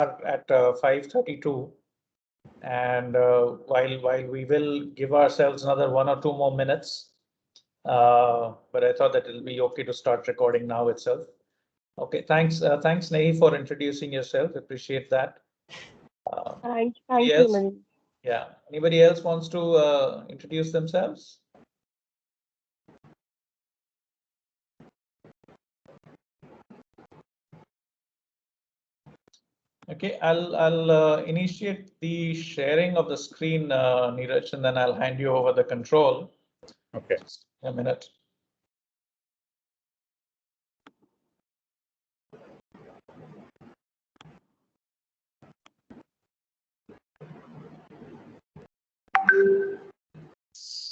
at 5:32, and while we will give ourselves another 1 or 2 more minutes, but I thought that it'll be okay to start recording now itself. Okay, thanks, Nehi, for introducing yourself. Appreciate that. Thank you, Yes. Manish. Yeah. Anybody else wants to introduce themselves? Okay, I'll initiate the sharing of the screen, Neeraj, and then I'll hand you over the control. Okay. Just a minute.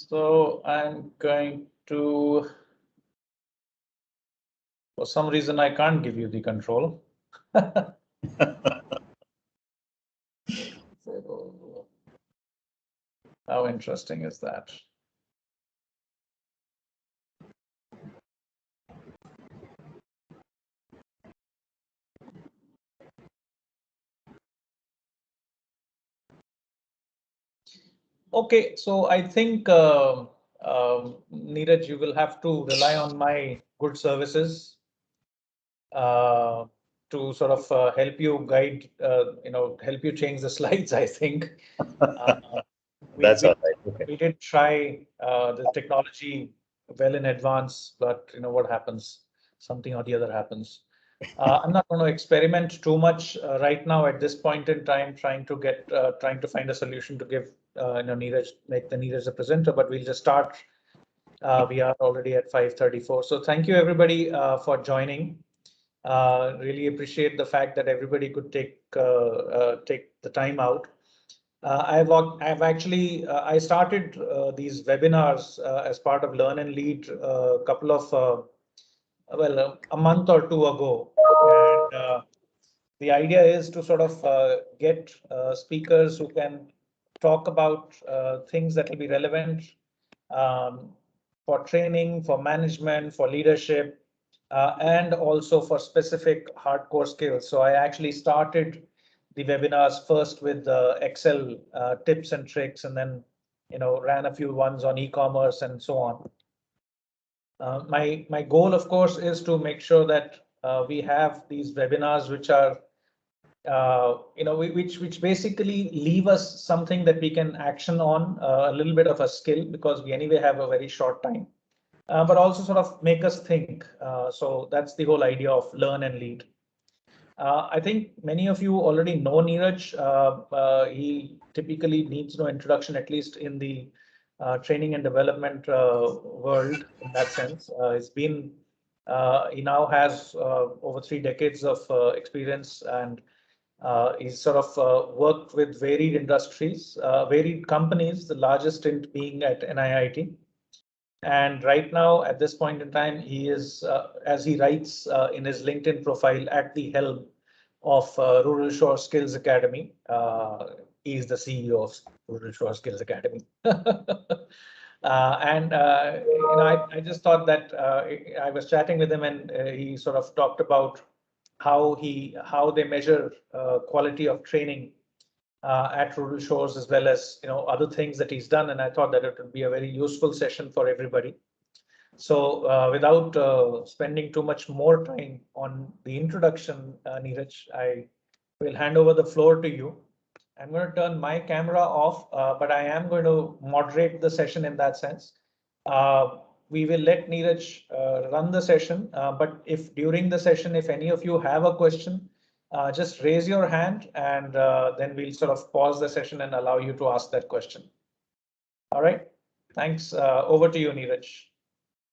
So I'm going to, for some reason, I can't give you the control. How interesting is that? Okay, so I think, Neeraj, you will have to rely on my good services to sort of help you guide, help you change the slides, I think. That's all right. Okay. We did try the technology well in advance, but you know what happens, something or the other happens. I'm not going to experiment too much right now at this point in time, trying to find a solution to give Neeraj, make the Neeraj a presenter, but we'll just start. We are already at 5:34. So thank you everybody for joining. Really appreciate the fact that everybody could take the time out. I've actually I started these webinars as part of Learn and Lead a couple of a month or two ago, and the idea is to sort of get speakers who can talk about things that will be relevant um, for training, for management, for leadership, and also for specific hardcore skills. So I actually started the webinars first with Excel tips and tricks, and then ran a few ones on e-commerce and so on. My goal, of course, is to make sure that we have these webinars which are which basically leave us something that we can action on, a little bit of a skill, because we anyway have a very short time, but also sort of make us think. So that's the whole idea of Learn and Lead. I think many of you already know Neeraj. He typically needs no introduction, at least in the training and development world. In that sense, he now has over 3 decades of experience, and he's sort of worked with varied industries, varied companies, the largest being at NIIT. And right now, at this point in time, he is, as he writes in his LinkedIn profile, at the helm of Ruralshores Skills Academy. He is the CEO of Ruralshores Skills Academy. I just thought that I was chatting with him, and he sort of talked about how they measure quality of training at Ruralshores, as well as other things that he's done, and I thought that it would be a very useful session for everybody. So without spending too much more time on the introduction, Neeraj, I will hand over the floor to you. I'm going to turn my camera off, but I am going to moderate the session in that sense. We will let Neeraj run the session, but if during the session, if any of you have a question, just raise your hand, and then we'll sort of pause the session and allow you to ask that question. All right. Thanks. Over to you, Neeraj.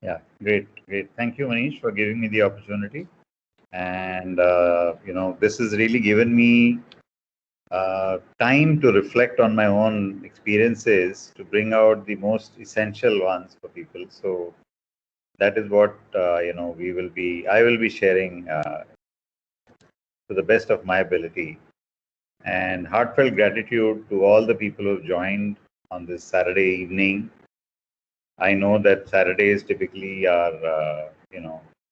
Yeah, great. Thank you, Manish, for giving me the opportunity. And, this has really given me time to reflect on my own experiences, to bring out the most essential ones for people. So that is what, I will be sharing to the best of my ability. And heartfelt gratitude to all the people who have joined on this Saturday evening. I know that Saturdays typically are,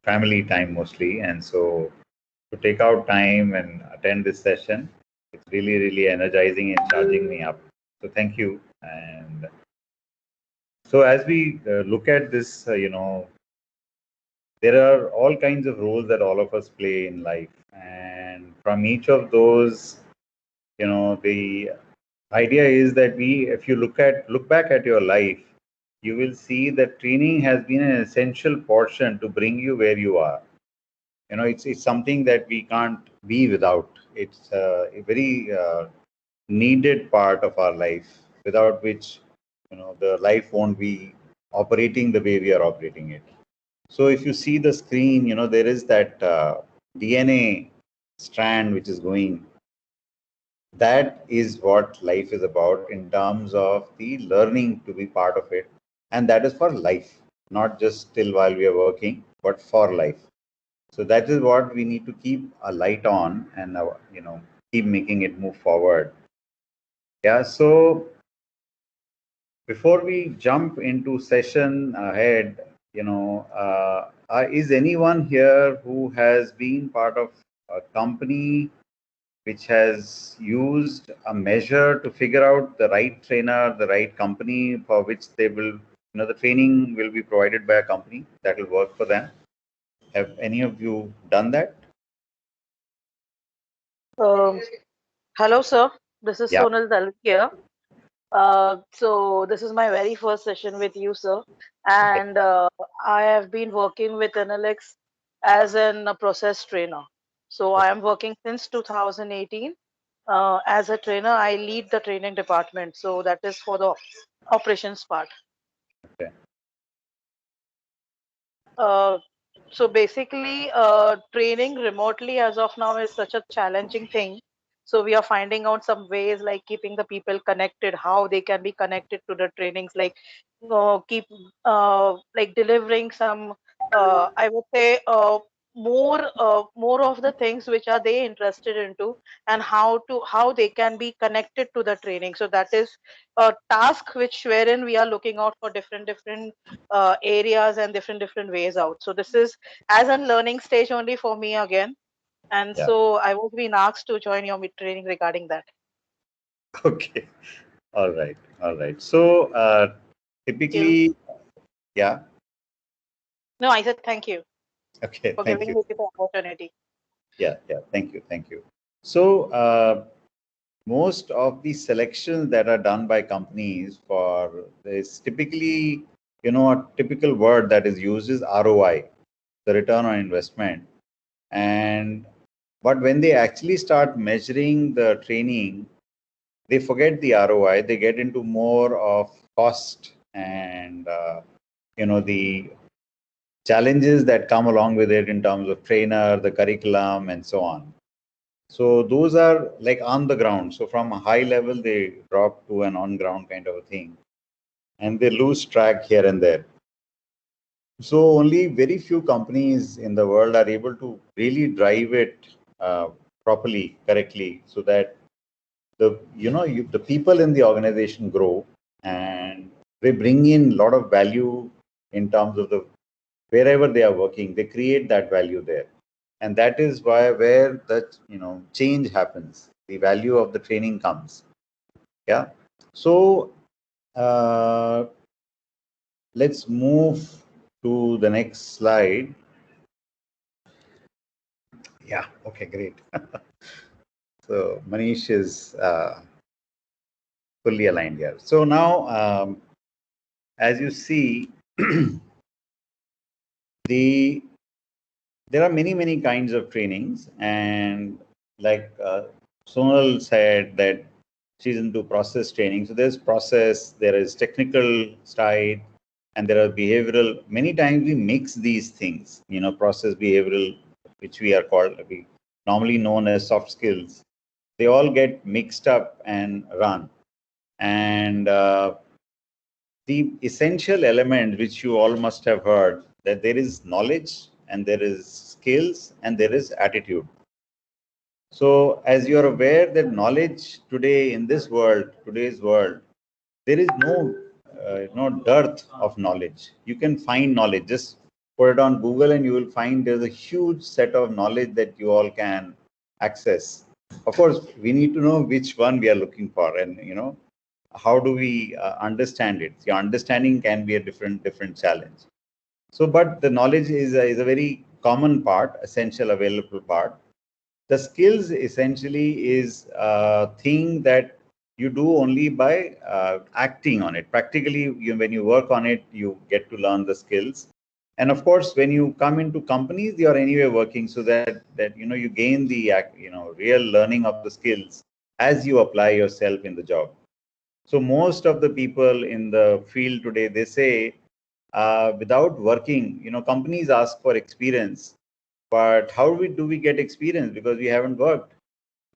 family time mostly. And so to take out time and attend this session. It's really, really energizing and charging me up. So thank you. And so as we look at this, there are all kinds of roles that all of us play in life. And from each of those, the idea is that if you look back at your life, you will see that training has been an essential portion to bring you where you are. It's something that we can't be without. It's a very needed part of our life, without which, the life won't be operating the way we are operating it. So if you see the screen, there is that DNA strand which is going. That is what life is about in terms of the learning to be part of it. And that is for life, not just till while we are working, but for life. So that is what we need to keep a light on and, keep making it move forward. Yeah. So before we jump into session ahead, is anyone here who has been part of a company which has used a measure to figure out the right trainer, the right company for which they will, the training will be provided by a company that will work for them? Have any of you done that? Hello, sir. This is Yeah. Sonal Dalal here. So this is my very first session with you, sir. Okay. And I have been working with Analyx as a process trainer. So I am working since 2018. As a trainer, I lead the training department. So that is for the operations part. Okay. So basically, training remotely as of now is such a challenging thing. So we are finding out some ways like keeping the people connected, how they can be connected to the trainings, like keep like delivering some, I would say, more of the things which are they interested into, and how they can be connected to the training. So that is a task which wherein we are looking out for different areas and different ways out. So this is as a learning stage only for me again, and Yeah. so I was being asked to join your training regarding that. Okay. All right. All right. So You. typically, yeah. No, I said thank you Okay. for Thank giving you. me this opportunity. Yeah. Yeah. Thank you. Thank you. So most of the selections that are done by companies for this, typically, a typical word that is used is ROI, the return on investment. And but when they actually start measuring the training, they forget the ROI. They get into more of cost and the challenges that come along with it in terms of trainer, the curriculum, and so on. So those are like on the ground. So from a high level, they drop to an on ground kind of a thing, and they lose track here and there. So only very few companies in the world are able to really drive it properly, correctly, so that the people in the organization grow and they bring in a lot of value in terms of the wherever they are working. They create that value there, and that is where that change happens. The value of the training comes. Yeah. So let's move to the next slide. Yeah. Okay. Great. So Manish is fully aligned here. So now, as you see, there are many kinds of trainings, and like Sonal said that she's into process training. So there's process, there is technical side, and there are behavioral. Many times we mix these things, process, behavioral, which we normally known as soft skills. They all get mixed up and run. And the essential element which you all must have heard, that there is knowledge and there is skills and there is attitude. So as you are aware that knowledge today in today's world, there is no dearth of knowledge. You can find knowledge. Just put it on Google and you will find there's a huge set of knowledge that you all can access. Of course, we need to know which one we are looking for, and how do we understand it. The understanding can be a different challenge. So, but the knowledge is a very common part, essential, available part. The skills essentially is a thing that you do only by acting on it. Practically, when you work on it, you get to learn the skills. And of course, when you come into companies, you are anyway working, so that you gain the real learning of the skills as you apply yourself in the job. So most of the people in the field today, they say, without working, companies ask for experience, but how do we get experience, because we haven't worked?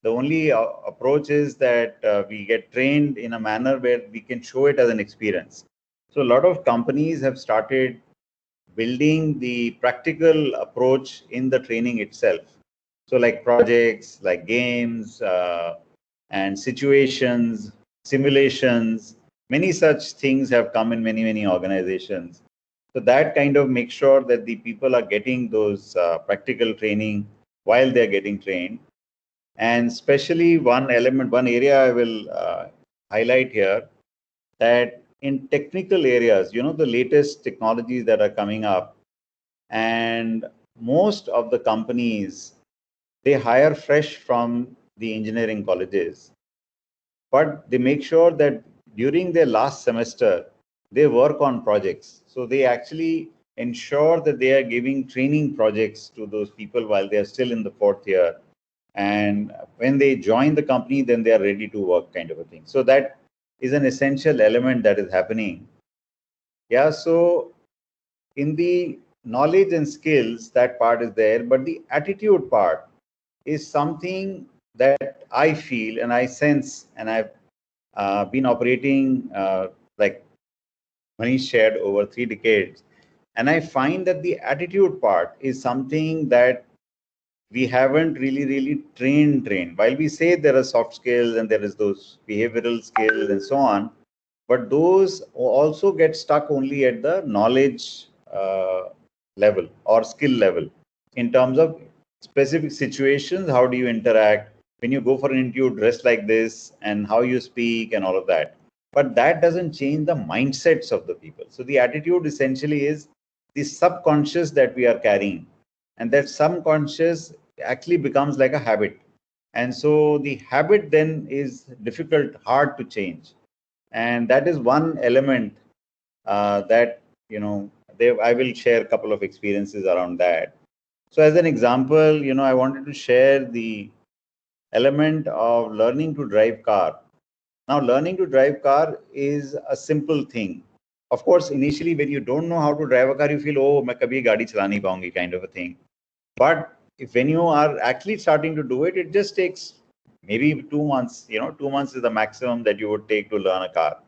The only approach is that we get trained in a manner where we can show it as an experience. So a lot of companies have started building the practical approach in the training itself. So like projects, like games, and situations, simulations, many such things have come in many organizations. So that kind of makes sure that the people are getting those practical training while they're getting trained. And especially one element, one area I will highlight here, that in technical areas, the latest technologies that are coming up, and most of the companies, they hire fresh from the engineering colleges, but they make sure that during their last semester, they work on projects. So they actually ensure that they are giving training projects to those people while they are still in the fourth year. And when they join the company, then they are ready to work, kind of a thing. So that is an essential element that is happening. Yeah, so in the knowledge and skills, that part is there, but the attitude part is something that I feel and I sense, and I've been operating, like Manish shared, over 3 decades. And I find that the attitude part is something that we haven't really trained. While we say there are soft skills and there is those behavioral skills and so on, but those also get stuck only at the knowledge level or skill level. In terms of specific situations, how do you interact when you go for an interview dressed like this, and how you speak and all of that. But that doesn't change the mindsets of the people. So the attitude essentially is the subconscious that we are carrying, and that subconscious actually becomes like a habit. And so the habit then is difficult, hard to change. And that is one element that I will share a couple of experiences around that. So as an example, I wanted to share the element of learning to drive car. Now, learning to drive car is a simple thing. Of course, initially when you don't know how to drive a car, you feel, oh, मैं कभी गाड़ी चला नहीं पाऊंगी, kind of a thing. But when you are actually starting to do it, it just takes maybe 2 months. 2 months is the maximum that you would take to learn a car.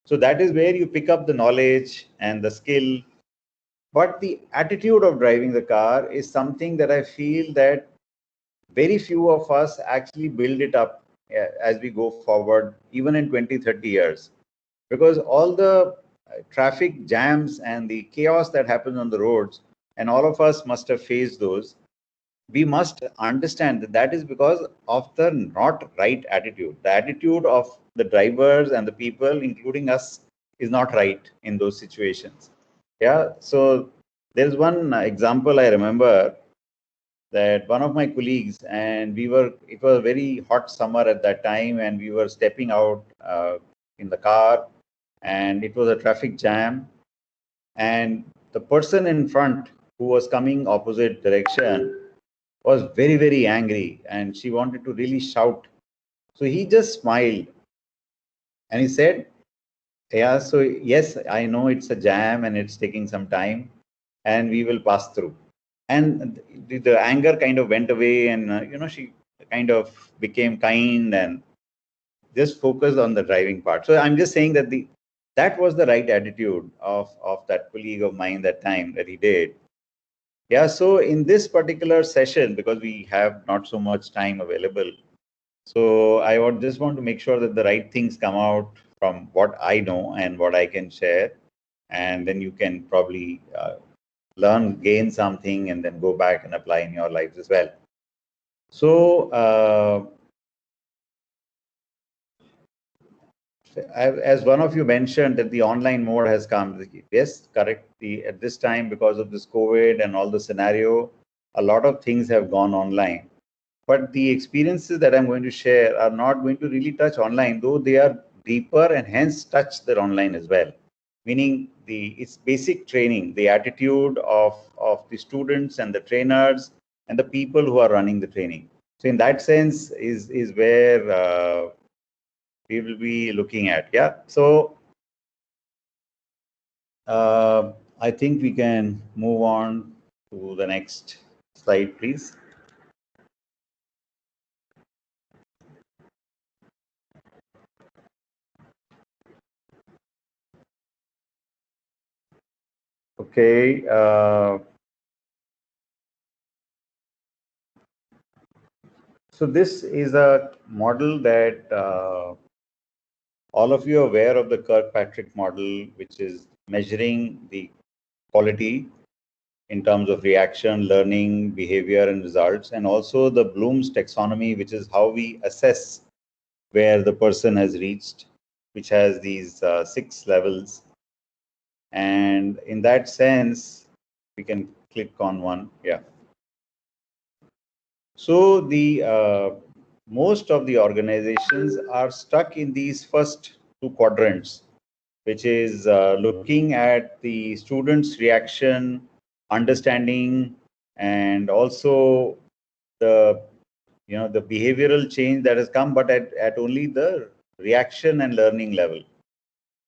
So that is where you pick up the knowledge and the skill. But the attitude of driving the car is something that I feel that very few of us actually build it up as we go forward, even in 20, 30 years. Because all the traffic jams and the chaos that happens on the roads, and all of us must have faced those, we must understand that that is because of the not right attitude. The attitude of the drivers and the people, including us, is not right in those situations. Yeah. So there's one example I remember, that one of my colleagues, and it was a very hot summer at that time, and we were stepping out in the car, and it was a traffic jam. And the person in front, who was coming opposite direction, was very angry, and she wanted to really shout. So he just smiled and he said, yeah, so yes, I know it's a jam and it's taking some time, and we will pass through. And the anger kind of went away, and she kind of became kind and just focused on the driving part. So I'm just saying that that was the right attitude of that colleague of mine that time that he did. Yeah, so in this particular session, because we have not so much time available, so I would just want to make sure that the right things come out from what I know and what I can share, and then you can probably learn, gain something, and then go back and apply in your lives as well. So as one of you mentioned that the online mode has come. Yes, correct. At this time, because of this COVID and all the scenario, a lot of things have gone online. But the experiences that I'm going to share are not going to really touch online, though they are deeper and hence touch their online as well. Meaning it's basic training, the attitude of the students and the trainers and the people who are running the training. So in that sense is where we will be looking at. Yeah. So I think we can move on to the next slide, please. Okay. So this is a model that all of you are aware of, the Kirkpatrick model, which is measuring the quality in terms of reaction, learning, behavior, and results, and also the Bloom's taxonomy, which is how we assess where the person has reached, which has these 6 levels. And in that sense, we can click on one. Yeah. So the most of the organizations are stuck in these first 2 quadrants, which is looking at the students' reaction, understanding, and also the the behavioral change that has come, but at only the reaction and learning level.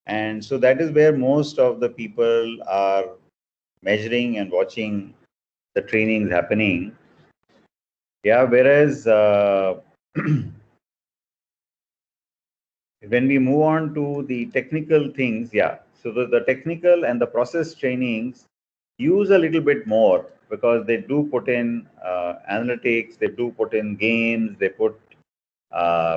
And so that is where most of the people are measuring and watching the trainings happening. Yeah, whereas when we move on to the technical things, yeah, so the technical and the process trainings use a little bit more because they do put in analytics, they do put in games, they put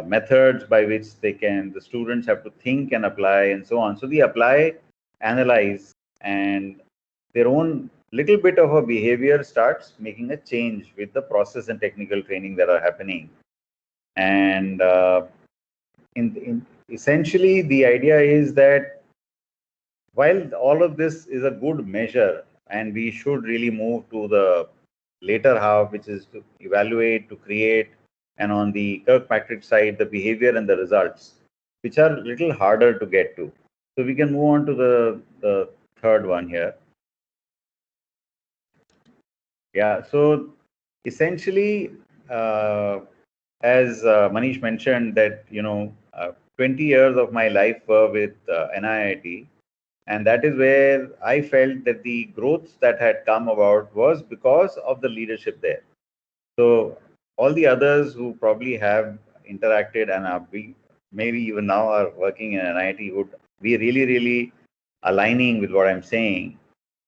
methods by which the students have to think and apply and so on. So they apply, analyze, and their own little bit of a behavior starts making a change with the process and technical training that are happening. And essentially, the idea is that while all of this is a good measure, and we should really move to the later half, which is to evaluate, to create, and on the Kirkpatrick side, the behavior and the results, which are a little harder to get to. So we can move on to the third one here. Yeah, so essentially, as Manish mentioned that, 20 years of my life were with NIIT, and that is where I felt that the growth that had come about was because of the leadership there. So all the others who probably have interacted and are maybe even now are working in NIIT would be really, really aligning with what I'm saying,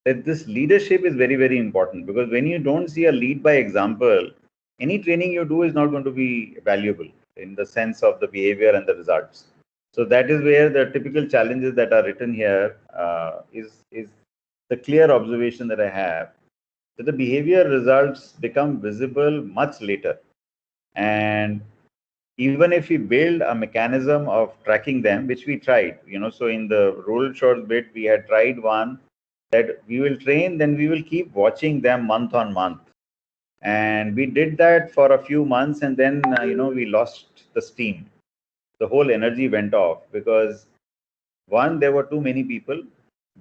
that this leadership is very, very important, because when you don't see a lead by example, any training you do is not going to be valuable in the sense of the behavior and the results. So that is where the typical challenges that are written here is the clear observation that I have, that the behavior results become visible much later. And even if we build a mechanism of tracking them, which we tried, so in the Ruralshores bit, we had tried one that we will train, then we will keep watching them month on month. And we did that for a few months, and then, we lost the steam. The whole energy went off because, one, there were too many people.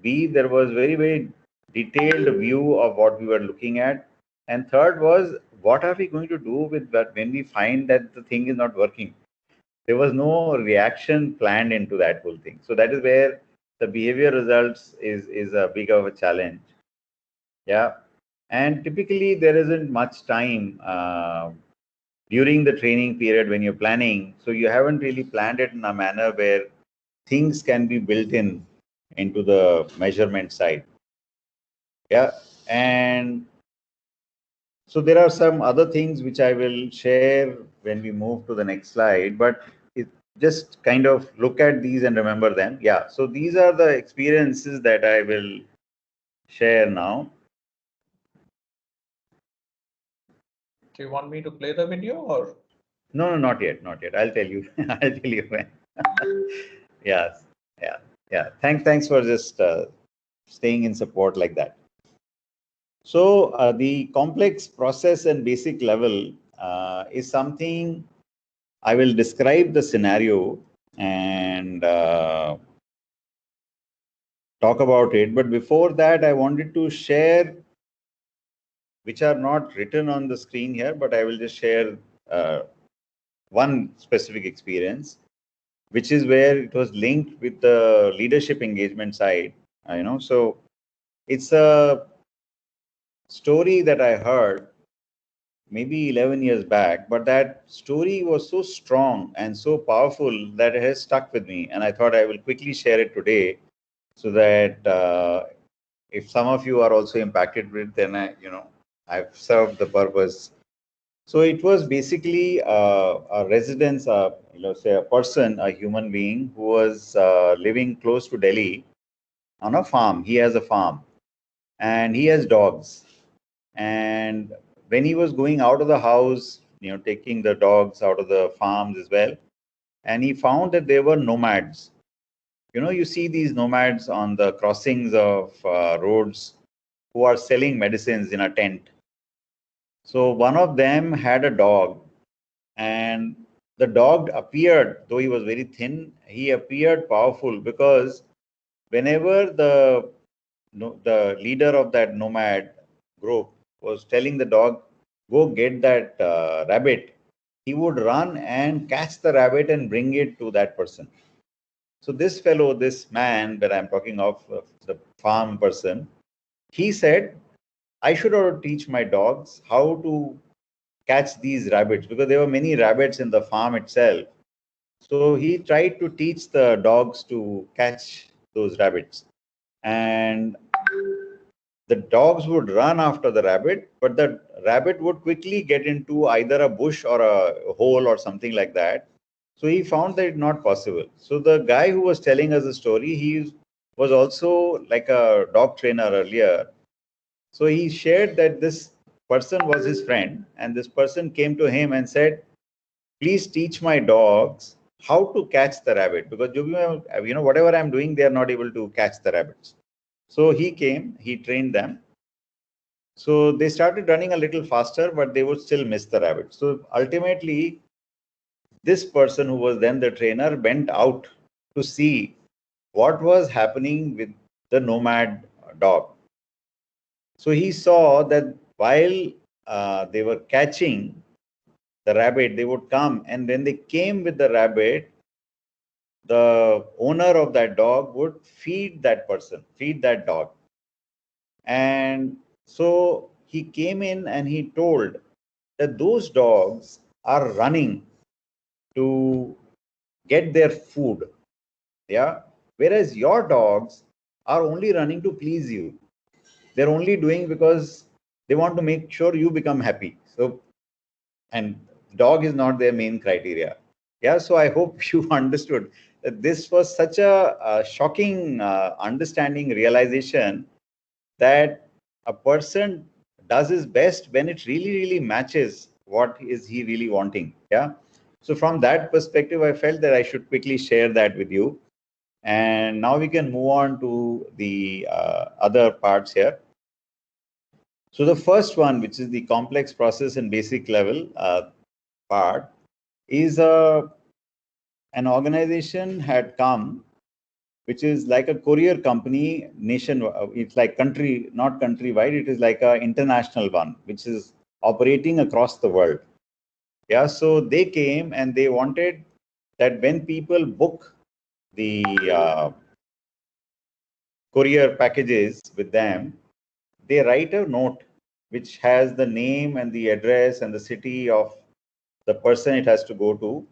B, there was very, very detailed view of what we were looking at. And third was, what are we going to do with that when we find that the thing is not working? There was no reaction planned into that whole thing. So that is where the behavior results is a big of a challenge. Yeah. And typically there isn't much time during the training period when you're planning. So you haven't really planned it in a manner where things can be built in into the measurement side. Yeah. And so there are some other things which I will share when we move to the next slide, but just kind of look at these and remember them. Yeah. So these are the experiences that I will share now. Do you want me to play the video or? No, not yet, not yet. I'll tell you. I'll tell you when. Yes. Yeah. Thanks for just staying in support like that. So the complex process and basic level is something I will describe the scenario and talk about it. But before that, I wanted to share, which are not written on the screen here, but I will just share one specific experience, which is where it was linked with the leadership engagement side. So it's a story that I heard maybe 11 years back, but that story was so strong and so powerful that it has stuck with me. And I thought I will quickly share it today so that if some of you are also impacted with it, then I've served the purpose. So it was basically a residence, say a person, a human being who was living close to Delhi on a farm. He has a farm and he has dogs. And when he was going out of the house, taking the dogs out of the farms as well, and he found that there were nomads. You see these nomads on the crossings of roads who are selling medicines in a tent. So one of them had a dog, and the dog appeared, though he was very thin, he appeared powerful because whenever the leader of that nomad group was telling the dog, go get that rabbit, he would run and catch the rabbit and bring it to that person. So this fellow, this man that I'm talking of, the farm person, he said, I should also teach my dogs how to catch these rabbits because there were many rabbits in the farm itself. So he tried to teach the dogs to catch those rabbits. And the dogs would run after the rabbit, but the rabbit would quickly get into either a bush or a hole or something like that. So he found that it's not possible. So the guy who was telling us the story, he was also like a dog trainer earlier. So he shared that this person was his friend, and this person came to him and said, please teach my dogs how to catch the rabbit because whatever I'm doing, they are not able to catch the rabbits. So he came, he trained them. So they started running a little faster, but they would still miss the rabbit. So ultimately, this person who was then the trainer went out to see what was happening with the nomad dog. So he saw that while they were catching the rabbit, they would come, and when they came with the rabbit, the owner of that dog would feed that person, feed that dog. And so he came in and he told that those dogs are running to get their food. Yeah. Whereas your dogs are only running to please you. They're only doing because they want to make sure you become happy. So, and dog is not their main criteria. Yeah. So I hope you understood that this was such a shocking understanding, realization that a person does his best when it really matches what is he really wanting. Yeah. So from that perspective, I felt that I should quickly share that with you. And now we can move on to the other parts here. So the first one, which is the complex process and basic level part, is an organization had come, which is like a courier company nation. It's like country, not countrywide. It is like a international one, which is operating across the world. Yeah. So they came and they wanted that when people book the courier packages with them, they write a note which has the name and the address and the city of the person it has to go to.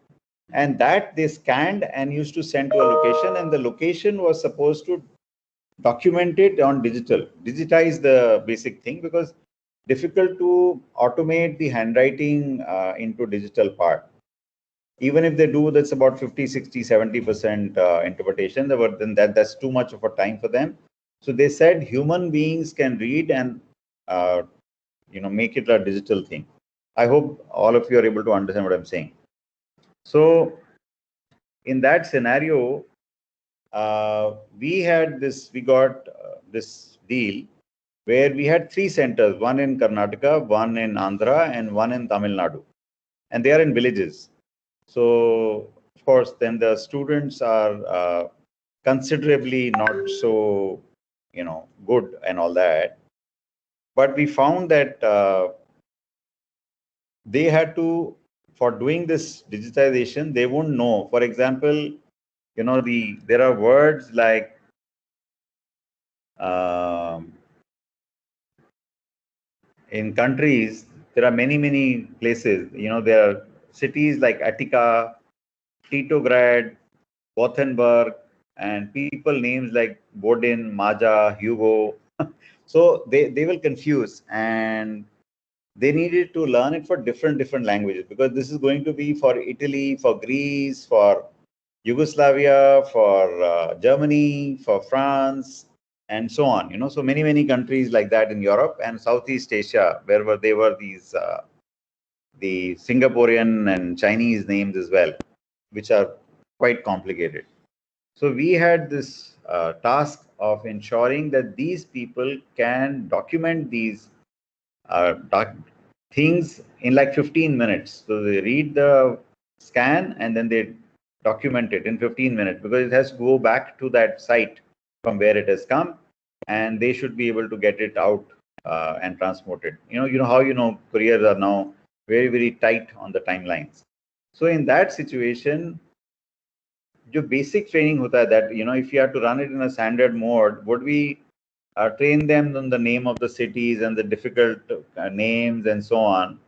And that they scanned and used to send to a location. And the location was supposed to document it on digitize the basic thing because difficult to automate the handwriting into digital part. Even if they do, that's about 50, 60, 70% interpretation. Then that's too much of a time for them. So they said human beings can read and uh, make it a digital thing. I hope all of you are able to understand what I'm saying. So in that scenario, we got this deal where we had 3 centers, one in Karnataka, one in Andhra, and one in Tamil Nadu. And they are in villages. So, of course, then the students are considerably not so, good and all that. But we found that they had to, for doing this digitization, they won't know. For example, there are words like in countries, there are many places. There are cities like Attica, Titograd, Gothenburg, and people names like Bodin, Maja, Hugo. So they will confuse, and they needed to learn it for different languages, because this is going to be for Italy, for Greece, for Yugoslavia, for Germany, for France, and so on. So many countries like that in Europe and Southeast Asia, where they were these the Singaporean and Chinese names as well, which are quite complicated. So we had this task of ensuring that these people can document these things in like 15 minutes. So they read the scan and then they document it in 15 minutes, because it has to go back to that site from where it has come, and they should be able to get it out and transport it. How couriers are now very tight on the timelines. So in that situation, जो basic training होता है, that if you have to run it in a standard mode, would we train them on the name of the cities and the difficult names and so on?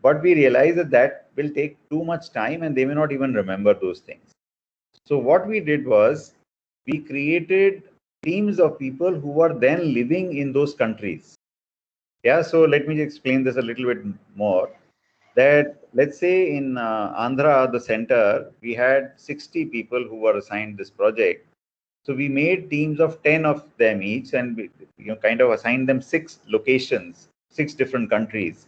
But we realized that will take too much time and they may not even remember those things. So what we did was, we created teams of people who were then living in those countries. Yeah, so let me explain this a little bit more. That let's say in Andhra, the center, we had 60 people who were assigned this project. So we made teams of 10 of them each, and we kind of assigned them 6 locations, 6 different countries.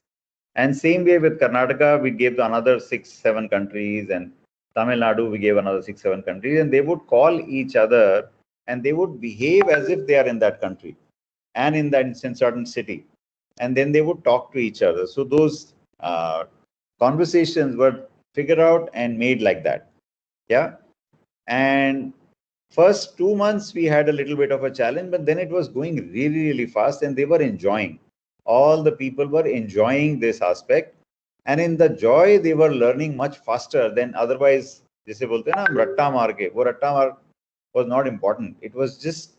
And same way with Karnataka, we gave another 6-7 countries, and Tamil Nadu, we gave another 6-7 countries, and they would call each other and they would behave as if they are in that country and in that certain city. And then they would talk to each other. So those conversations were figured out and made like that. Yeah. And first 2 months we had a little bit of a challenge, but then it was going really fast and they were enjoying. All the people were enjoying this aspect, and in the joy they were learning much faster than otherwise. जैसे बोलते हैं ना रट्टा मार के, वो रट्टा मार was not important. It was just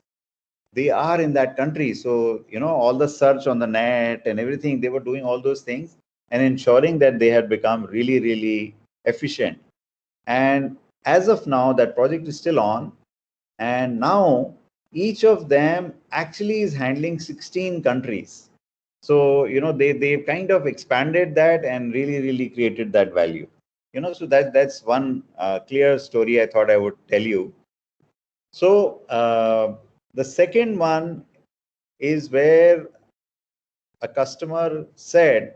they are in that country. So, all the search on the net and everything, they were doing all those things and ensuring that they had become really efficient. And as of now, that project is still on. And now each of them actually is handling 16 countries. So, they've kind of expanded that and really created that value. So that's one clear story I thought I would tell you. So the second one is where a customer said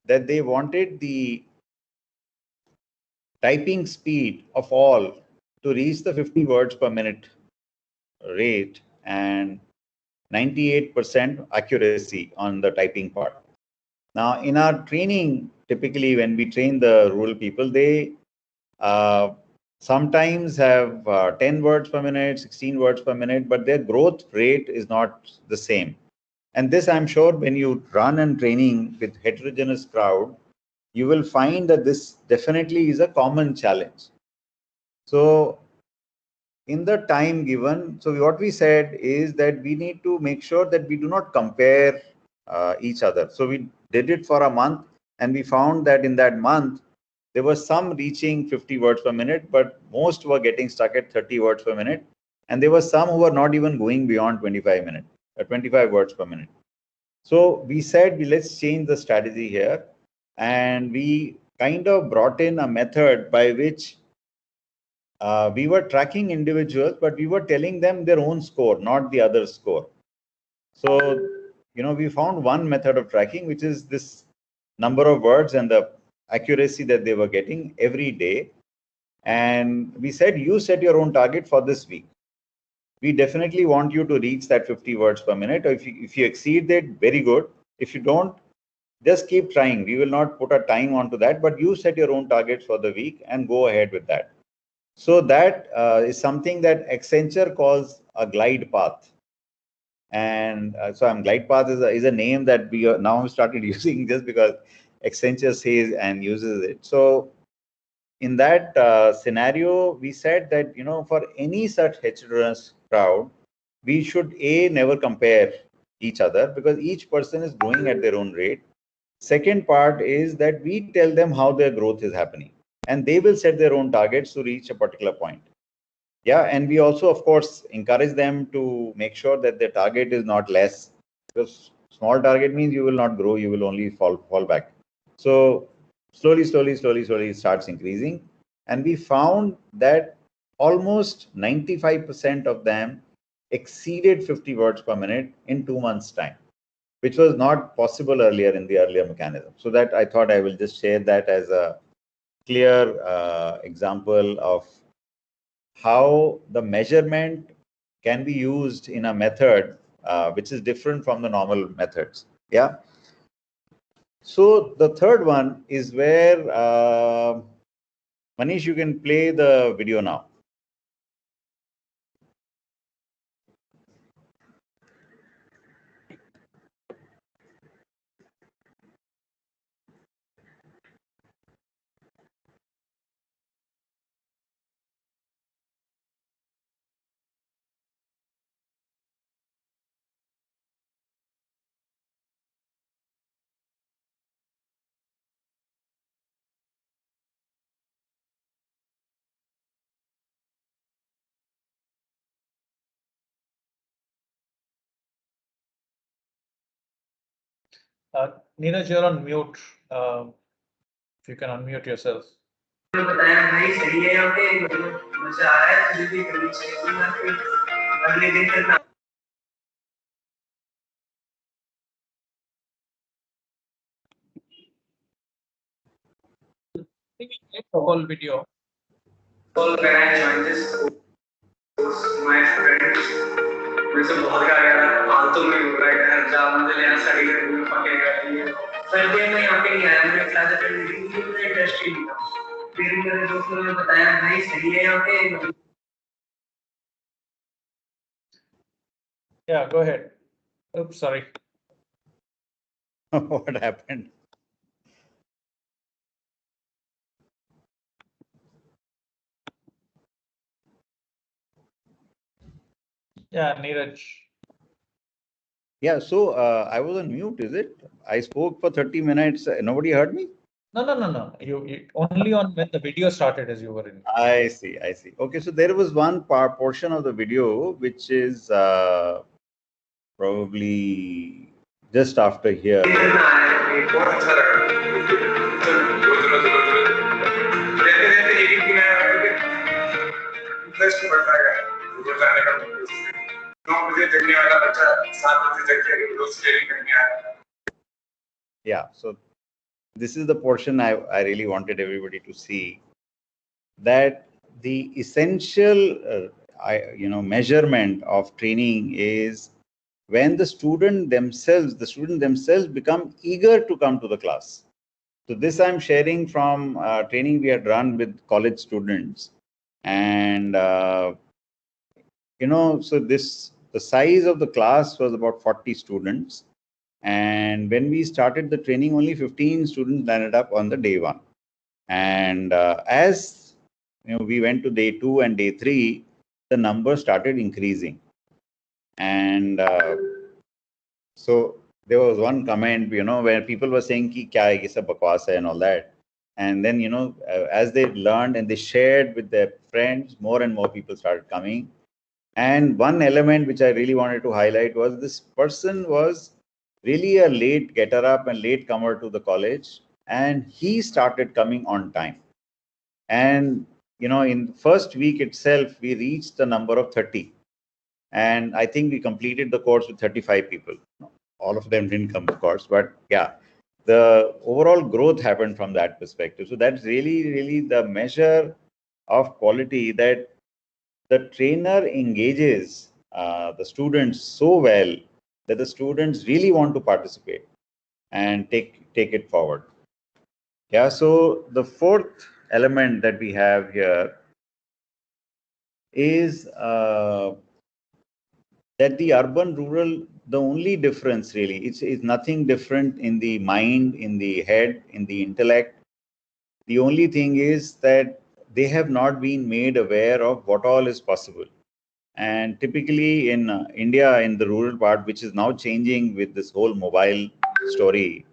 that they wanted the typing speed of all to reach the 50 words per minute rate and 98% accuracy on the typing part. Now, in our training, typically when we train the rural people, they sometimes have 10 words per minute, 16 words per minute, but their growth rate is not the same. And this, I'm sure, when you run and training with heterogeneous crowd, you will find that this definitely is a common challenge. So in the time given, so what we said is that we need to make sure that we do not compare each other. So we did it for a month, and we found that in that month, there were some reaching 50 words per minute, but most were getting stuck at 30 words per minute. And there were some who were not even going beyond 25 words per minute. So we said, let's change the strategy here. And we kind of brought in a method by which we were tracking individuals, but we were telling them their own score, not the other score. So, we found one method of tracking, which is this number of words and the accuracy that they were getting every day. And we said, you set your own target for this week. we definitely want you to reach that 50 words per minute. Or if you exceed that, very good. If you don't, just keep trying. We will not put a time onto that, but you set your own targets for the week and go ahead with that. So that is something that Accenture calls a glide path. And so glide path is a name that we now started using just because Accenture says and uses it. So in that scenario, we said that, for any such heterogeneous crowd, we should never compare each other, because each person is growing at their own rate. Second part is that we tell them how their growth is happening, and they will set their own targets to reach a particular point. Yeah, and we also, of course, encourage them to make sure that their target is not less, because small target means you will not grow, you will only fall back. So slowly it starts increasing, and we found that almost 95% of them exceeded 50 words per minute in 2 months' time, which was not possible earlier in the earlier mechanism. So that I thought I will just share that as a clear example of how the measurement can be used in a method which is different from the normal methods. Yeah. So the third one is where Manish, you can play the video now. Neeraj, you're on mute. If you can unmute yourself. The whole video. When I joined this course, my friends मुझसे बहुत कहा यार फालतू में हो रहा है यार जा मुझे यहाँ स्टडी करने में पकेगा ये फिर भी मैं यहाँ पे नहीं आया मैंने क्लास अटेंड नहीं की मुझे इंटरेस्ट ही नहीं था फिर मेरे दोस्तों ने बताया भाई सही है यहाँ पे Yeah, go ahead. Oops, sorry. What happened? Yeah, Neeraj. Yeah, so I was on mute, is it? I spoke for 30 minutes. Nobody heard me? No. You only on when the video started as you were in. I see. Okay, so there was one portion of the video which is probably just after here. Yeah, so this is the portion I really wanted everybody to see, that the essential measurement of training is when the student themselves become eager to come to the class. So this I'm sharing from training we had run with college students, and so the size of the class was about 40 students, and when we started the training, only 15 students landed up on the day one. And as we went to day 2 and day 3, the number started increasing. And so there was one comment, where people were saying, ki kya hai, ye sab bakwas hai and all that. And then, as they learned and they shared with their friends, more and more people started coming. And one element which I really wanted to highlight was this person was really a late getter up and late comer to the college, and he started coming on time. And in the first week itself, we reached the number of 30, and I think we completed the course with 35 people. All of them didn't come, of course, but yeah, the overall growth happened from that perspective. So that's really the measure of quality, that the trainer engages the students so well that the students really want to participate and take it forward. Yeah, so the fourth element that we have here is that the urban rural, the only difference really, it's nothing different in the mind, in the head, in the intellect. The only thing is that they have not been made aware of what all is possible. And typically in India, in the rural part, which is now changing with this whole mobile story,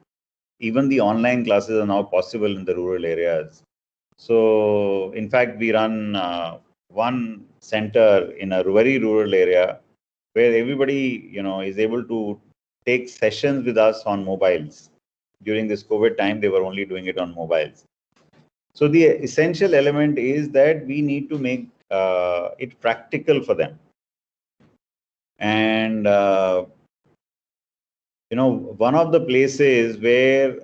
even the online classes are now possible in the rural areas. So, in fact, we run one center in a very rural area where everybody, is able to take sessions with us on mobiles. During this COVID time, they were only doing it on mobiles. So the essential element is that we need to make it practical for them. And, one of the places where,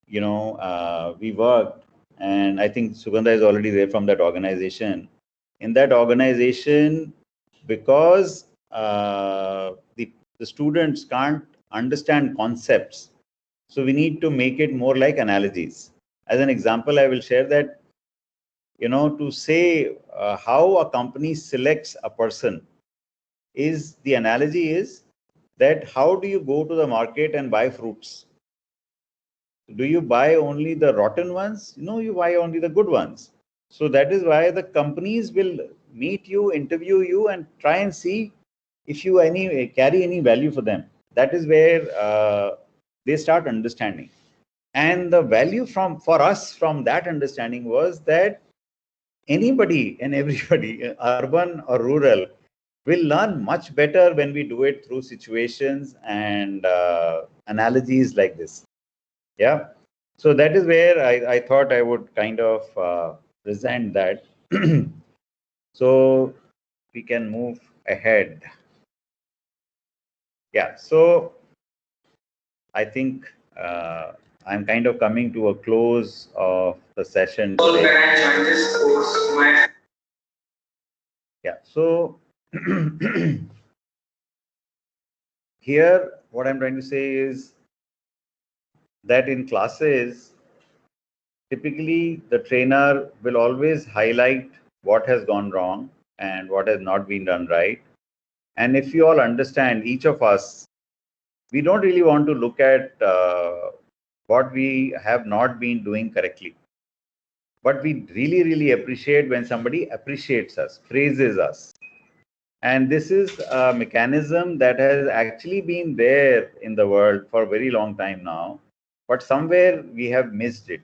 we worked, and I think Sugandha is already there from that organization. In that organization, because the students can't understand concepts, so we need to make it more like analogies. As an example, I will share that, to say how a company selects a person is, the analogy is that how do you go to the market and buy fruits? Do you buy only the rotten ones? No, you buy only the good ones. So that is why the companies will meet you, interview you, and try and see if you carry any value for them. That is where they start understanding. And the value for us from that understanding was that anybody and everybody, urban or rural, will learn much better when we do it through situations and analogies like this. Yeah. So that is where I thought I would kind of present that. So we can move ahead. Yeah. So I think I'm kind of coming to a close of the session today. Yeah. So here, what I'm trying to say is that in classes, typically the trainer will always highlight what has gone wrong and what has not been done right. And if you all understand, each of us, we don't really want to look at what we have not been doing correctly. But we really, really appreciate when somebody appreciates us, praises us. And this is a mechanism that has actually been there in the world for a very long time now. But somewhere we have missed it.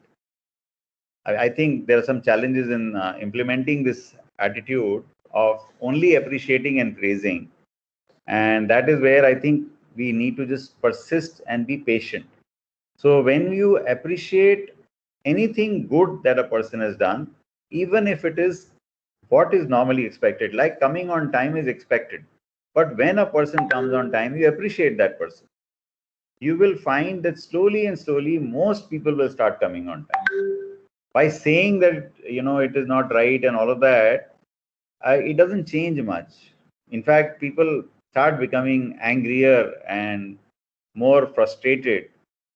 I think there are some challenges in implementing this attitude of only appreciating and praising. And that is where I think we need to just persist and be patient. So when you appreciate anything good that a person has done, even if it is what is normally expected, like coming on time is expected. But when a person comes on time, you appreciate that person. You will find that slowly and slowly, most people will start coming on time. By saying that, it is not right and all of that, it doesn't change much. In fact, people start becoming angrier and more frustrated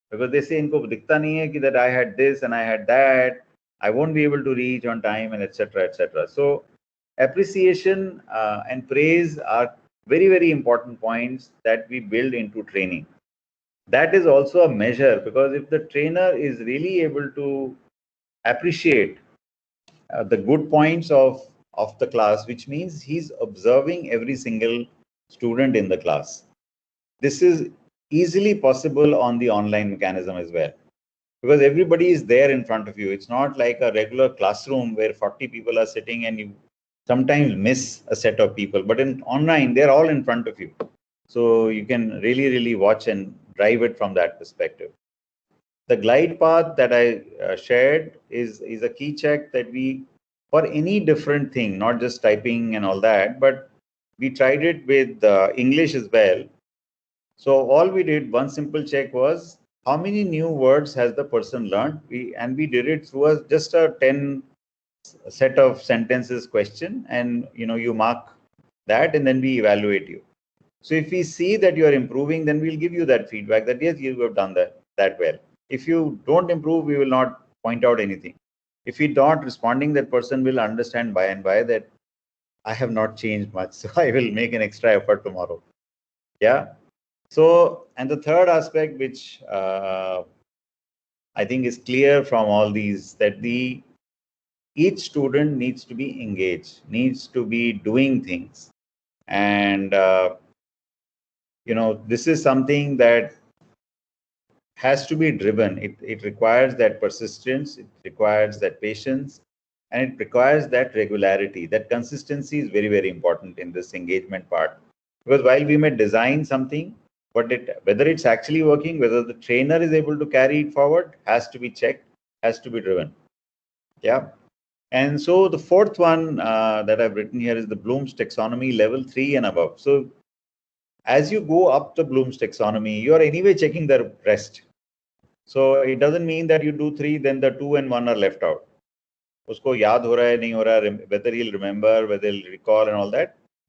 because they say, "Inko dikhta nahi hai ki that I had this and I had that. I won't be able to reach on time," and etc. etc. So, appreciation and praise are very, very important points that we build into training. That is also a measure, because if the trainer is really able to appreciate the good points of the class, which means he's observing every single student in the class. This is easily possible on the online mechanism as well, because everybody is there in front of you. It's not like a regular classroom where 40 people are sitting and you sometimes miss a set of people, but in online they're all in front of you, so you can really, really watch and drive it from that perspective. The glide path that I shared is a key check that we, for any different thing, not just typing and all that, but we tried it with English as well. So all we did, one simple check was how many new words has the person learned. We did it through just a 10 set of sentences question, and you mark that, and then we evaluate you. So if we see that you are improving, then we'll give you that feedback that yes, you have done that well. If you don't improve, we will not point out anything. If you're not responding, that person will understand by and by that I have not changed much, so I will make an extra effort tomorrow. Yeah. So, and the third aspect, which I think is clear from all these, that each student needs to be engaged, needs to be doing things, and this is something that has to be driven. It requires that persistence, it requires that patience, and it requires that regularity. That consistency is very, very important in this engagement part. Because while we may design something, but whether it's actually working, whether the trainer is able to carry it forward, has to be checked, has to be driven. Yeah. And so the fourth one that I've written here is the Bloom's taxonomy level 3 and above. So as you go up the Bloom's taxonomy, you are anyway checking the rest. So it doesn't mean that you do 3, then the 2 and 1 are left out. Usko yaad ho raha hai, nahi ho raha, whether he'll remember, whether he'll recall and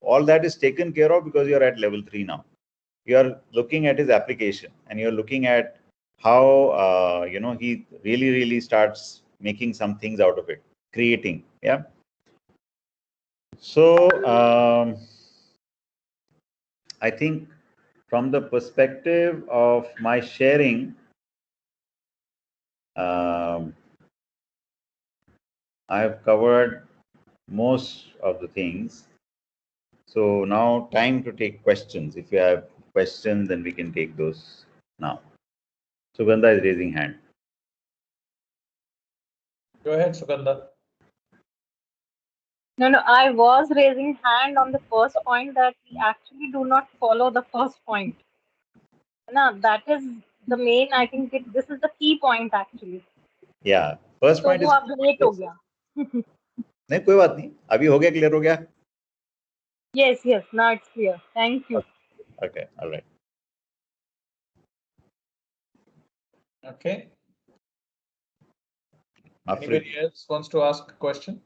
all that is taken care of because you're at level 3 now. You are looking at his application, and you're looking at how he really starts making some things out of it, creating. Yeah. So I think from the perspective of my sharing, I have covered most of the things. So now time to take questions. If you have questions, then we can take those now. Sugandha is raising hand. Go ahead, Sugandha. No, I was raising hand on the first point that we actually do not follow the first point. No, that is the main, I think this is the key point actually. Yeah, first तो point is. वो अब late हो गया. नहीं कोई बात नहीं, अभी हो गया, क्लियर हो गया. Yes, now it's clear. Thank you. Okay, all right. Okay. Mafrit. Anybody else wants to ask a question?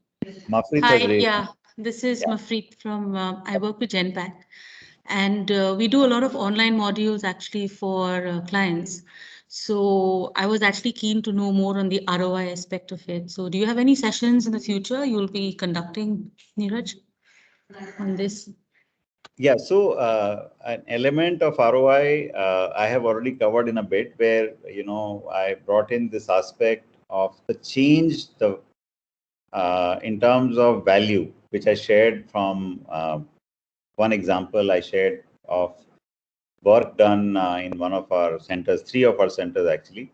Mafrit Hi, has raised. yeah, this is Mafrit from, I work with Genpact, and we do a lot of online modules actually for clients. So I was actually keen to know more on the ROI aspect of it. So do you have any sessions in the future you'll be conducting, Neeraj, on this? Yeah, so an element of ROI I have already covered in a bit, where I brought in this aspect of the change in terms of value, which I shared from one example I shared of work done in one of our centers, 3 of our centers actually,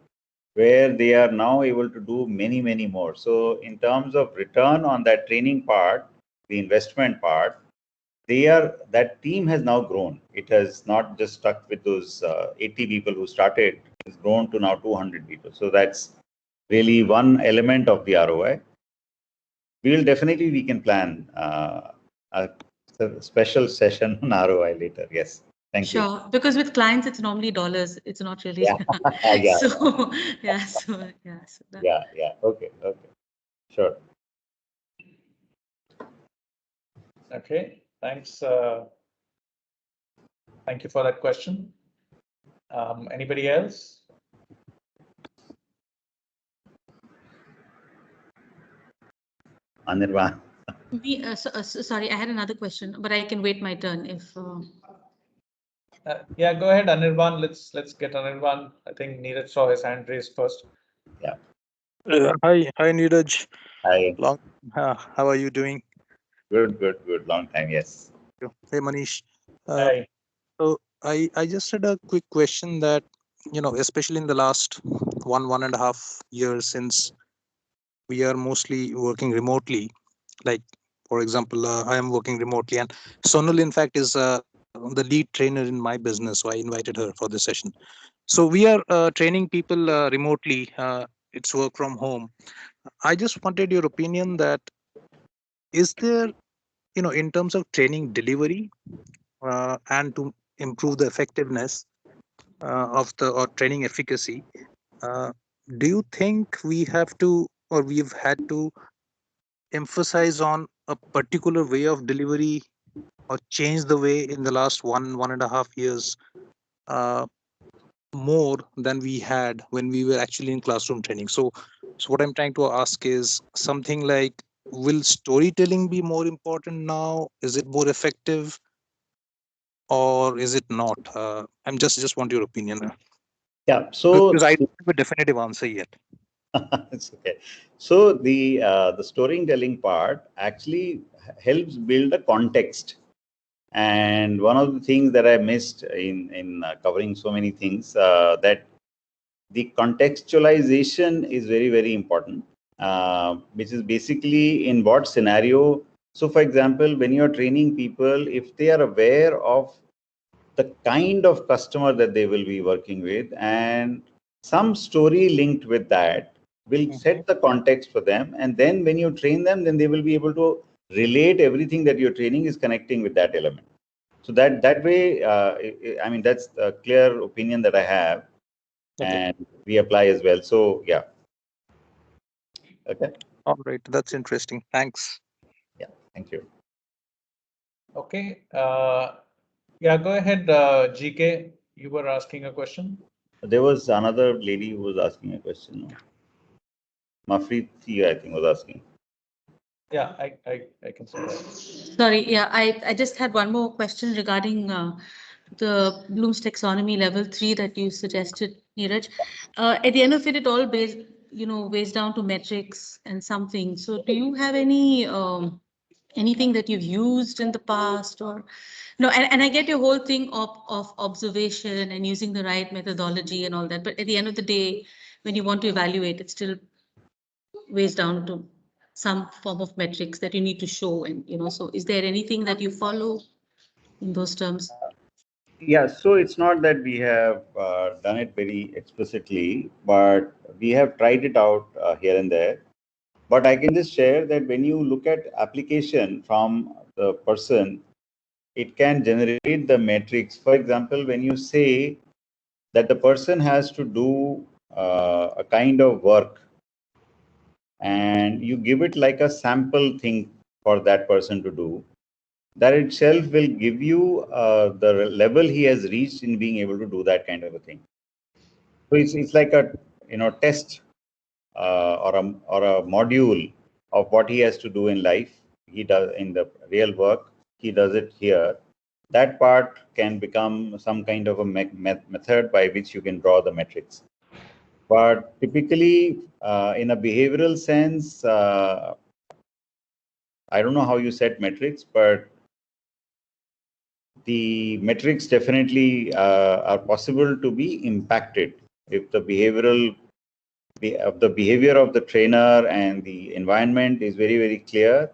where they are now able to do many more. So in terms of return on that training part, the investment part, that team has now grown. It has not just stuck with those 80 people who started. It's grown to now 200 people. So that's really one element of the ROI. We can plan a special session on ROI later. Yes. Thank you. Sure, because with clients it's normally dollars. It's not really. Yeah. Yeah. So Yeah. Okay. Sure. Okay, thanks. Thank you for that question. Anybody else? Anirban. Sorry, I had another question, but I can wait my turn if. Yeah, go ahead, Anirban. Let's get Anirban. I think Neeraj saw his hand raised first. Yeah. Hi, Neeraj. Hi. How are you doing? Good. Long time. Yes. Hey, Manish. Hi. So I just had a quick question that, especially in the last 1.5 years, since we are mostly working remotely, like, for example, I am working remotely, and Sonal, in fact, is the lead trainer in my business. So I invited her for this session. So we are training people remotely. It's work from home. I just wanted your opinion that, is there, in terms of training delivery and to improve the effectiveness of the or training efficacy, uh, do you think we have to, or we've had to emphasize on a particular way of delivery or change the way in the last 1.5 years more than we had when we were actually in classroom training? So what I'm trying to ask is something like, will storytelling be more important now? Is it more effective, or is it not? I'm just want your opinion there, Yeah. So because I don't have a definitive answer yet. it's okay. So the storytelling part actually helps build a context. And one of the things that I missed in covering so many things, that the contextualization is very, very important, which is basically in what scenario. So, for example, when you're training people, if they are aware of the kind of customer that they will be working with and some story linked with that will set the context for them. And then when you train them, then they will be able to relate everything that you're training is connecting with that element. So that way, I mean, that's a clear opinion that I have, and we apply as well. So yeah. Okay. All right, that's interesting. Thanks. Yeah. Thank you. Okay. Yeah, go ahead, GK. You were asking a question. There was another lady who was asking a question. Mafriti, I think, was asking. Yeah, I can say that. Sorry, yeah, I just had one more question regarding the Bloom's taxonomy level 3 that you suggested, Neeraj. At the end of it, it all weighs down to metrics and something. So do you have any anything that you've used in the past, or no? And I get your whole thing of observation and using the right methodology and all that. But at the end of the day, when you want to evaluate, it still weighs down to some form of metrics that you need to show. And, so is there anything that you follow in those terms? Yeah, so it's not that we have done it very explicitly, but we have tried it out here and there. But I can just share that when you look at application from the person, it can generate the metrics. For example, when you say that the person has to do a kind of work and you give it like a sample thing for that person to do, that itself will give you the level he has reached in being able to do that kind of a thing. So it's like a test or a module of what he has to do in life. He does in the real work. He does it here. That part can become some kind of a method by which you can draw the metrics. But typically, in a behavioral sense, I don't know how you set metrics, but the metrics definitely are possible to be impacted if the behavior of the trainer and the environment is very, very clear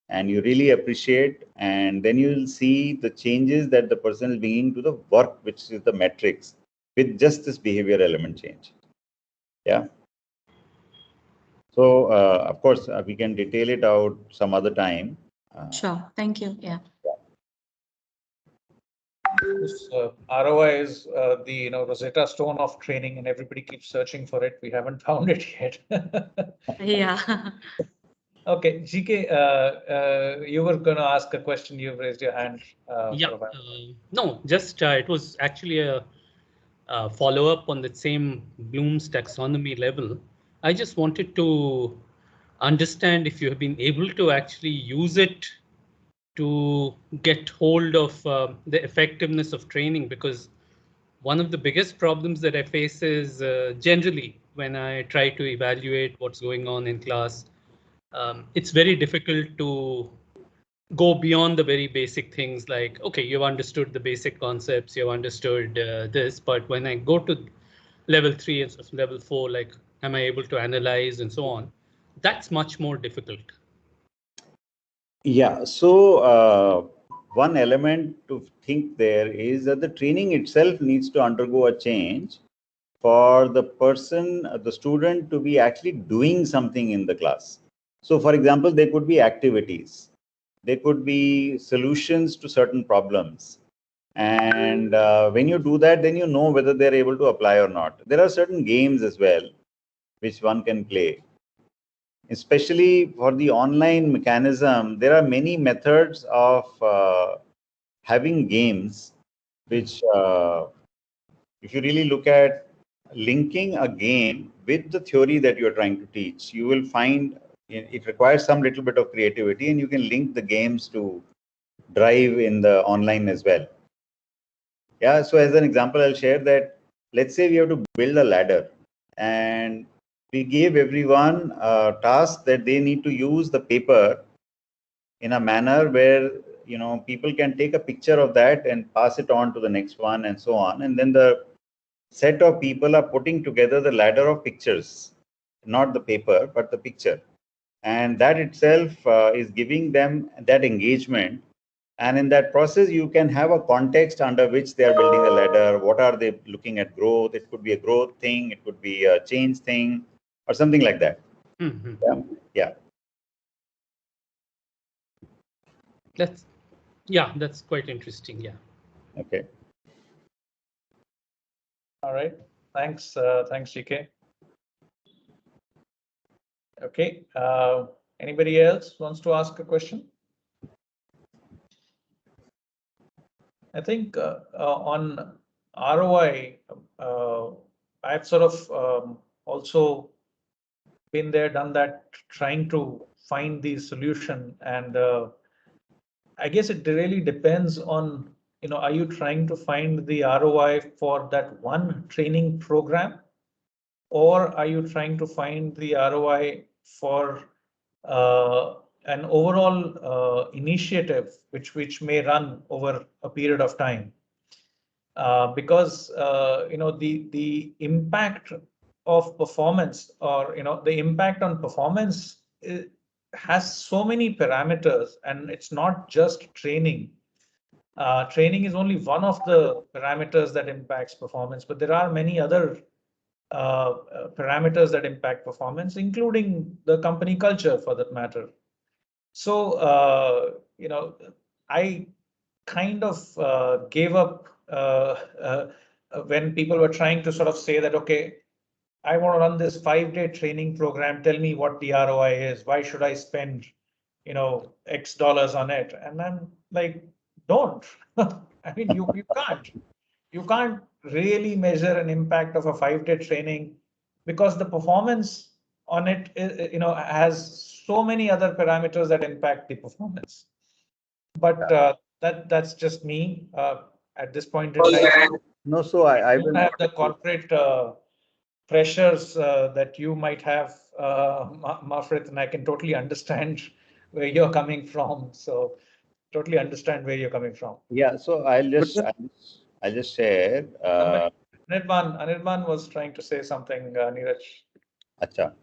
and you really appreciate, and then you will see the changes that the person is bringing to the work, which is the metrics, with just this behavior element change. Yeah. So of course we can detail it out some other time. Sure. Thank you. Yeah. This ROI is the Rosetta Stone of training, and everybody keeps searching for it. We haven't found it yet. Yeah. Okay, GK, you were going to ask a question. You've raised your hand. Yeah, for a while. no, just it was actually a follow up on the same Bloom's taxonomy level. I just wanted to understand if you have been able to actually use it to get hold of the effectiveness of training, because one of the biggest problems that I face is generally when I try to evaluate what's going on in class, it's very difficult to go beyond the very basic things like, okay, you've understood the basic concepts, you've understood this, but when I go to level 3 and level 4, like, am I able to analyze and so on? That's much more difficult. Yeah, so one element to think there is that the training itself needs to undergo a change for the person, the student, to be actually doing something in the class. So for example, there could be activities, there could be solutions to certain problems. And when you do that, then you know whether they're able to apply or not. There are certain games as well, which one can play. especially for the online mechanism, there are many methods of having games, which if you really look at linking a game with the theory that you're trying to teach, you will find it requires some little bit of creativity, and you can link the games to drive in the online as well. Yeah, so as an example, I'll share that, let's say we have to build a ladder, and we gave everyone a task that they need to use the paper in a manner where, you know, people can take a picture of that and pass it on to the next one and so on. And then the set of people are putting together the ladder of pictures, not the paper, but the picture. And that itself is giving them that engagement. And in that process, you can have a context under which they are building a ladder. What are they looking at growth? It could be a growth thing, it could be a change thing, or something like that. Mm-hmm. Yeah. That's quite interesting. Yeah. Okay. All right. Thanks. Thanks, GK. Okay. Anybody else wants to ask a question? I think on ROI, I've sort of also been there, done that, trying to find the solution. And I guess it really depends on, you know, are you trying to find the ROI for that one training program, or are you trying to find the ROI for an overall initiative which may run over a period of time? Because you know, the impact of performance, or you know, the impact on performance has so many parameters, and it's not just training. Training is only one of the parameters that impacts performance, but there are many other parameters that impact performance, including the company culture, for that matter. So you know, I kind of gave up when people were trying to sort of say that, okay, I want to run this 5-day training program. Tell me what the ROI is. Why should I spend, you know, X dollars on it? And I'm like, don't. I mean, you can't. You can't really measure an impact of a 5-day training, because the performance on it, you know, has so many other parameters that impact the performance. But that's just me at this point in time. No, so I don't will have the corporate pressures that you might have, Marfrit, and I can totally understand where you're coming from. So totally understand where you're coming from. Yeah, so I'll just share. Anirban was trying to say something, Neeraj. Acha.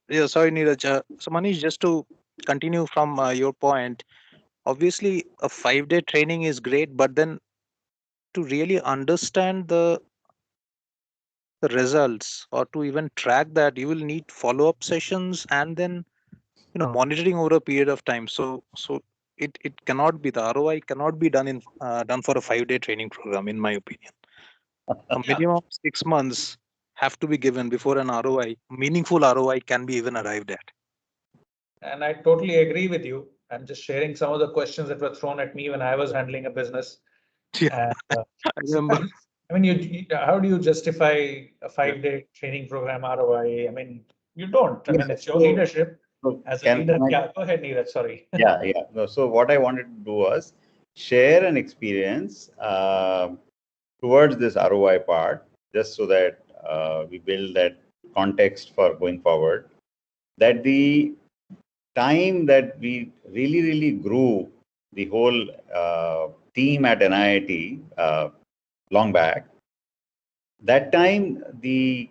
Yeah, sorry, Neeraj. So Manish, just to continue from your point, obviously a 5-day training is great, but then to really understand the results, or to even track that, you will need follow-up sessions, and then monitoring over a period of time. So it cannot be, the ROI cannot be done for a 5-day training program, in my opinion. A minimum of 6 months have to be given before an ROI, meaningful ROI, can be even arrived at. And I totally agree with you. I'm just sharing some of the questions that were thrown at me when I was handling a business. Yeah, and, I remember. I mean, how do you justify a 5-day training program ROI? I mean, you don't. I mean, it's your leadership. As a leader, yeah, go ahead, Neeraj, sorry. Yeah. No, so what I wanted to do was share an experience towards this ROI part, just so that we build that context for going forward. That the time that we really grew the whole team at NIIT long back, that time the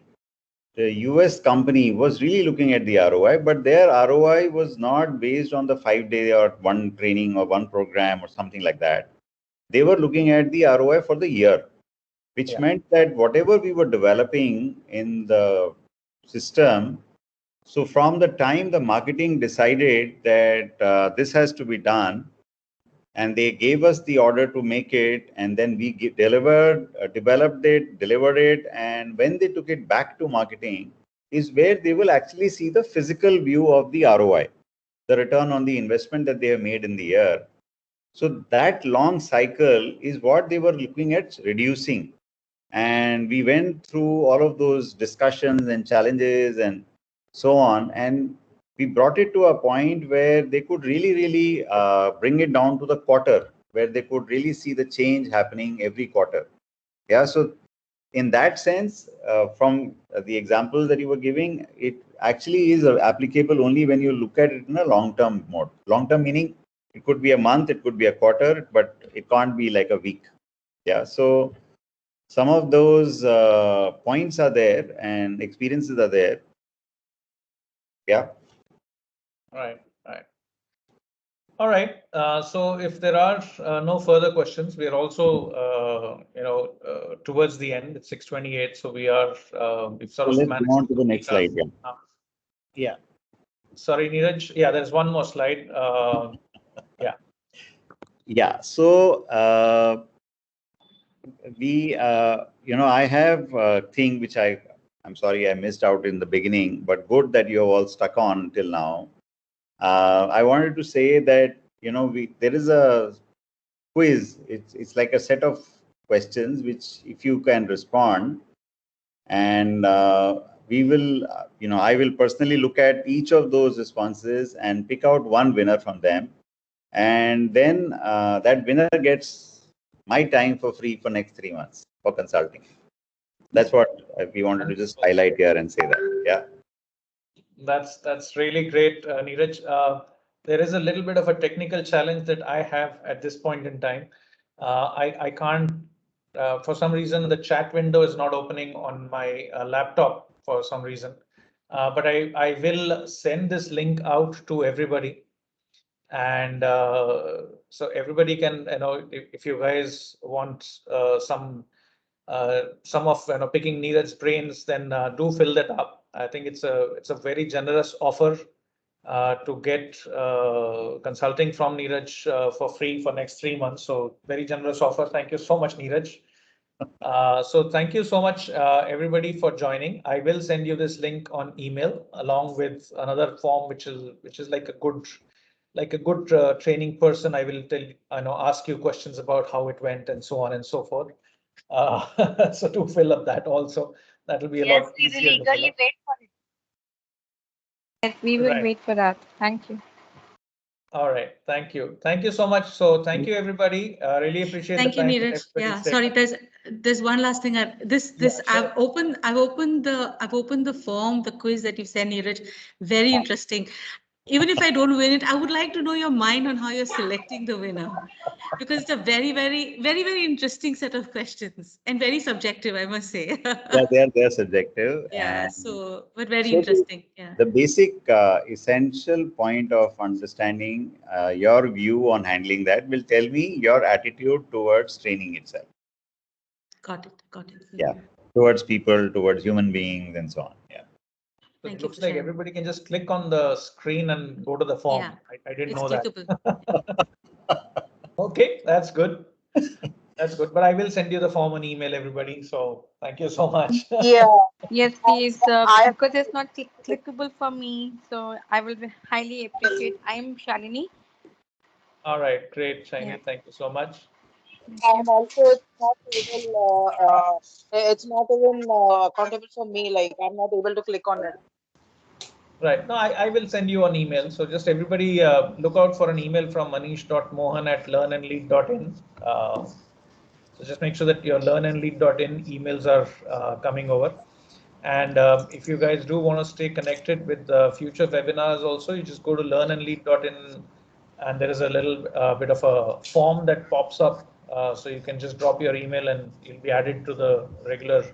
US company was really looking at the ROI, but their ROI was not based on the 5-day or one training or one program or something like that. They were looking at the ROI for the year, which meant that whatever we were developing in the system, so from the time the marketing decided that this has to be done, and they gave us the order to make it, and then we developed it, delivered it, and when they took it back to marketing, is where they will actually see the physical view of the ROI, the return on the investment that they have made in the year. So that long cycle is what they were looking at reducing. And we went through all of those discussions and challenges and so on. And we brought it to a point where they could really bring it down to the quarter, where they could really see the change happening every quarter. Yeah. So in that sense, from the example that you were giving, it actually is applicable only when you look at it in a long-term mode. Long-term meaning it could be a month, it could be a quarter, but it can't be like a week. Yeah. So some of those points are there and experiences are there. Yeah. Right. All right. So if there are no further questions, we are also, towards the end. It's 6:28, so we are. We've sort of Let's managed go on to the complete next slide. our- Yeah. Sorry, Neeraj. Yeah, there's one more slide. Yeah. So I have a thing which I'm sorry I missed out in the beginning, but good that you have all stuck on till now. I wanted to say that there is a quiz. It's like a set of questions which, if you can respond, and we will, I will personally look at each of those responses and pick out one winner from them, and then that winner gets my time for free for next 3 months for consulting. That's what we wanted to just highlight here and say that. Yeah. That's really great, Neeraj. There is a little bit of a technical challenge that I have at this point in time. I can't, for some reason, the chat window is not opening on my laptop for some reason. But I will send this link out to everybody. And so everybody can, if you guys want some of picking Neeraj's brains, then do fill that up. I think it's a very generous offer to get consulting from Neeraj for free for next 3 months. So very generous offer. Thank you so much, Neeraj. So thank you so much, everybody, for joining. I will send you this link on email along with another form, which is like a good training person. I will ask you questions about how it went and so on and so forth. So to fill up that also, that will be a lot easier. Yes, we will eagerly wait for it. Yes, we will wait for that. Thank you. All right. Thank you. Thank you so much. So thank you, everybody. Really appreciate Thank the time. you, Neeraj. Yeah, sorry. There's one last thing. Sure. I've opened the form, the quiz that you sent, Neeraj. Very interesting. Even if I don't win it, I would like to know your mind on how you're selecting the winner, because it's a very, very, very, very interesting set of questions and very subjective, I must say. Yeah, they're subjective. Yeah, but very interesting. Yeah. The basic essential point of understanding your view on handling that will tell me your attitude towards training itself. Got it. Yeah, towards people, towards human beings, and so on. Yeah. So it looks like everybody can just click on the screen and go to the form. Yeah, I didn't it's know clickable. that. Okay, that's good. That's good. But I will send you the form on email, everybody. So thank you so much. Yeah. Yes, please, because it's not clickable for me, so I will highly appreciate. I am Shalini. All right, great, Shiny. Yeah. Thank you so much. And also, it's not even accountable for me. Like, I'm not able to click on it. Right. No, I will send you an email. So just everybody look out for an email from manish.mohan@learnandlead.in. So just make sure that your LearnAndLead.in emails are coming over. And if you guys do want to stay connected with future webinars also, you just go to LearnAndLead.in, and there is a little bit of a form that pops up. So you can just drop your email and you'll be added to the regular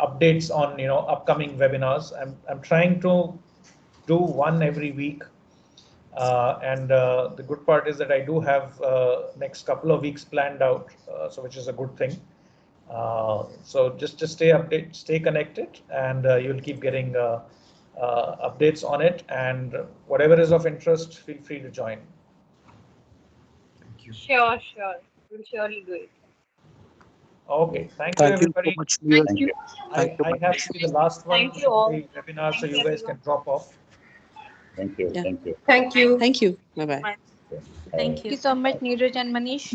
updates on upcoming webinars. I'm trying to do one every week. And the good part is that I do have next couple of weeks planned out, so which is a good thing. So just stay connected, and you'll keep getting updates on it. And whatever is of interest, feel free to join. Sure. We'll surely do it. Okay, thank you, Thank you so everybody. much. Neeraj. Thank you. Thank you. I have to be the last one Thank you in all. the webinar, so Thank you you, guys can drop off. Thank you. Yeah. Thank you. Thank you. Thank you. Bye-bye. Bye. Thank you so much, Neeraj and Manish.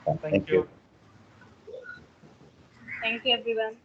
Thank Thank you. you. Thank you, everyone.